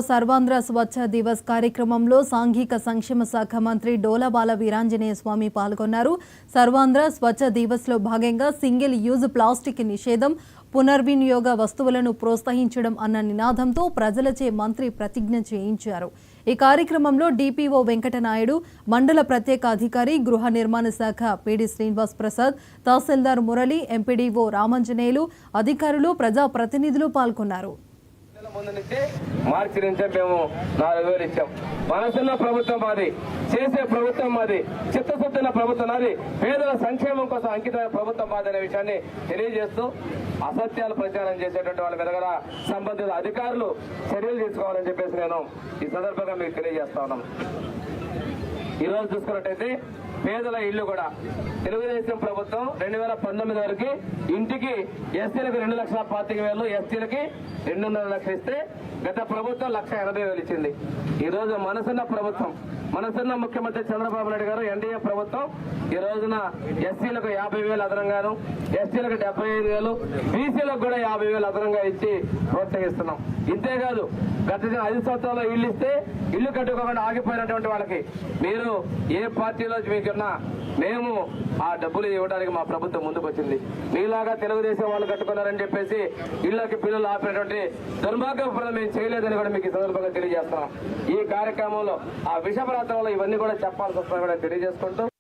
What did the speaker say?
సర్వాంధ్ర స్వచ్ఛ దివస్ కార్యక్రమంలో సాంఘిక సంక్షేమ శాఖ మంత్రి డోలాబాల వీరాంజనేయ స్వామి పాల్గొన్నారు. సర్వాంధ్ర స్వచ్ఛ దివస్ లో భాగంగా సింగిల్ యూజ్ ప్లాస్టిక్ నిషేధం, పునర్వినియోగ వస్తువులను ప్రోత్సహించడం అన్న నినాదంతో ప్రజలచే మంత్రి ప్రతిజ్ఞ చేయించారు. ఈ కార్యక్రమంలో డిపిఓ వెంకటనాయుడు, మండల ప్రత్యేక అధికారి గృహ నిర్మాణ శాఖ పిడి శ్రీనివాస్ ప్రసాద్, తహసీల్దార్ మురళి, ఎంపీడీఓ రామంజనేయులు, అధికారులు, ప్రజాప్రతినిధులు పాల్గొన్నారు. ముందు నుంచి మార్చి నుంచే మేము 4,000 ఇచ్చాం. మనసున్న ప్రభుత్వం మాది, చేసే ప్రభుత్వం మాది, చిత్తశుద్ధిన ప్రభుత్వం నాది, పేదల సంక్షేమం కోసం అంకితమైన ప్రభుత్వం మాది అనే విషయాన్ని తెలియజేస్తూ అసత్యాలు ప్రచారం చేసేటువంటి వాళ్ళ మీద కూడా సంబంధిత అధికారులు చర్యలు తీసుకోవాలని చెప్పేసి నేను ఈ సందర్భంగా మీకు తెలియజేస్తా ఉన్నాను. ఈ రోజు చూసుకున్నట్టయితే పేదల ఇళ్లు కూడా తెలుగుదేశం ప్రభుత్వం 2019 వరకు ఇంటికి ఎస్సీలకు 2,45,000, ఎస్టీలకి 2.5 లక్షలు ఇస్తే గత ప్రభుత్వం 1,80,000 ఇచ్చింది. ఈ రోజు మనసున్న ప్రభుత్వం, మనసున్న ముఖ్యమంత్రి చంద్రబాబు నాయుడు గారు ఎన్డీఏ ప్రభుత్వం ఈ రోజున ఎస్సీలకు 50,000 అదనంగాను, ఎస్టీలకు 75,000, బీసీలకు కూడా 50,000 అదనంగా ఇచ్చి ప్రోత్సహిస్తున్నాం. ఇంతేకాదు గత 5 సంవత్సరాల్లో ఇల్లు ఇస్తే ఇల్లు కట్టుకోకుండా ఆగిపోయినటువంటి వాళ్ళకి మీరు ఏ పార్టీలో మీకున్నా మేము ఆ డబ్బులు ఇవ్వడానికి మా ప్రభుత్వం ముందుకు వచ్చింది. మీలాగా తెలుగుదేశం వాళ్ళు కట్టుకున్నారని చెప్పేసి ఇళ్లకి పిల్లలు ఆపినటువంటి దుర్మార్గ పనులు మేము చేయలేదని కూడా మీకు ఈ సందర్భంగా తెలియజేస్తున్నాం. ఈ కార్యక్రమంలో ఆ విష పదార్థంలో ఇవన్నీ కూడా చెప్పాల్సి వస్తుందని కూడా తెలియజేసుకుంటూ